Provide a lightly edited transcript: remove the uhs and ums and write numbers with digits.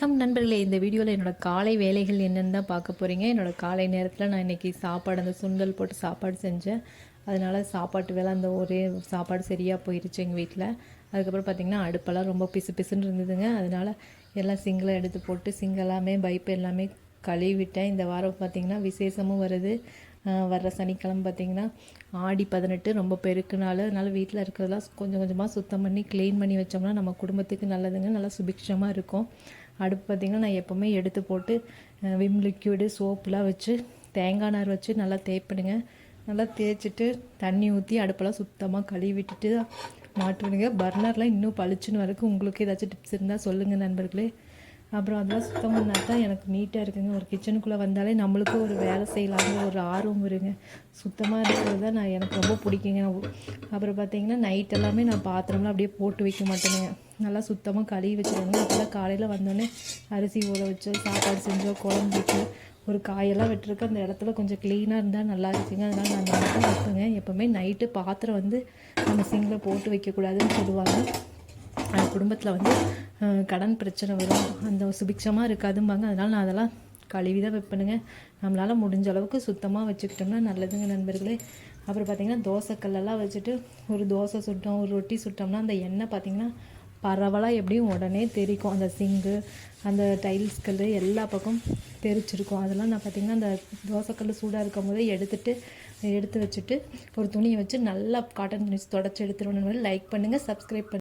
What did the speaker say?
வணக்கம் நண்பர்களே. இந்த வீடியோவில் என்னோடய காலை வேலைகள் என்னென்னு தான் பார்க்க போகிறீங்க. என்னோடய காலை நேரத்தில் நான் இன்றைக்கி சாப்பாடு அந்த சுண்டல் போட்டு சாப்பாடு செஞ்சேன். அதனால் சாப்பாட்டு வேலை அந்த ஒரே சாப்பாடு சரியாக போயிடுச்சு எங்கள் வீட்டில். அதுக்கப்புறம் பார்த்திங்கன்னா அடுப்பெல்லாம் ரொம்ப பிசு பிசுன்னு இருந்ததுங்க. அதனால் எல்லாம் சிங்கில் எடுத்து போட்டு சிங்கெல்லாமே பைப்பு எல்லாமே கழுவிட்டேன். இந்த வாரம் பார்த்திங்கன்னா விசேஷமும் வருது. வர்ற சனிக்கிழமை பார்த்திங்கன்னா ஆடி 18 ரொம்ப பெருக்குனால, அதனால் வீட்டில் இருக்கிறதெல்லாம் கொஞ்சம் கொஞ்சமாக சுத்தம் பண்ணி க்ளீன் பண்ணி வச்சோம்னா நம்ம குடும்பத்துக்கு நல்லதுங்க. நல்லா சுபிக்ஷமாக இருக்கும். அடுப்பு பார்த்திங்கன்னா நான் எப்போவுமே எடுத்து போட்டு விம் லிக்யூடு சோப்புலாம் வச்சு தேங்காய் நார் வச்சு நல்லா தேய்ப்பிடுங்க. நல்லா தேய்ச்சிட்டு தண்ணி ஊற்றி அடுப்பெல்லாம் சுத்தமாக கழுவி விட்டுட்டு மாட்டுவிடுங்க. பர்னர்லாம் இன்னும் பளிச்சுன்னு வரைக்கும் உங்களுக்கு ஏதாச்சும் டிப்ஸ் இருந்தால் சொல்லுங்கள் நண்பர்களே. அப்புறம் அதெல்லாம் சுத்தம் பண்ணால் தான் எனக்கு நீட்டாக இருக்குங்க. ஒரு கிச்சனுக்குள்ளே வந்தாலே நம்மளுக்கும் ஒரு வேலை செய்யலாங்கிற ஒரு ஆர்வம் வருங்க. சுத்தமாக இருக்கிறது தான் எனக்கு ரொம்ப பிடிக்குங்க. அப்புறம் பார்த்திங்கன்னா நைட் எல்லாமே நான் பாத்திரம்லாம் அப்படியே போட்டு வைக்க மாட்டேனுங்க. நல்லா சுத்தமாக கழுவி வச்சுருவாங்க. அப்போல்லாம் காலையில் வந்தோடனே அரிசி ஊற வச்சோ சாப்பாடு செஞ்சோ குழம்பு வச்சு ஒரு காயெல்லாம் வெட்டிருக்க அந்த இடத்துல கொஞ்சம் க்ளீனாக இருந்தால் நல்லா இருக்குங்க. அதனால் நான் அந்த மாதிரி வைப்பேங்க. எப்போவுமே நைட்டு பாத்திரம் நம்ம சிங்கில் போட்டு வைக்கக்கூடாதுன்னு சொல்லுவாங்க. குடும்பத்தில் கடன் பிரச்சனை வரும், அந்த சுபிக்ஷமாக இருக்காதும்பாங்க. அதனால் நான் அதெல்லாம் கழுவி தான் வைப்பேனுங்க. நம்மளால் முடிஞ்ச அளவுக்கு சுத்தமாக வச்சுக்கிட்டோம்னா நல்லதுங்க நண்பர்களே. அப்புறம் பார்த்திங்கன்னா தோசைக்கல்லெல்லாம் வச்சுட்டு ஒரு தோசை சுட்டோம், ஒரு ரொட்டி சுட்டோம்னா அந்த எண்ணெய் பார்த்திங்கன்னா பரவலாக எப்படியும் உடனே தெரிக்கும். அந்த சிங்கு அந்த டைல்ஸ் கல் எல்லா பக்கம் தெரிச்சிருக்கும். அதெல்லாம் நான் பார்த்திங்கன்னா அந்த தோசைக்கல் சூடாக இருக்கும் போதே எடுத்து வச்சுட்டு ஒரு துணியை வச்சு நல்லா காட்டன் துணி தொடச்சி எடுத்துருவேன். லைக் பண்ணுங்கள், சப்ஸ்கிரைப் பண்ணுங்கள்.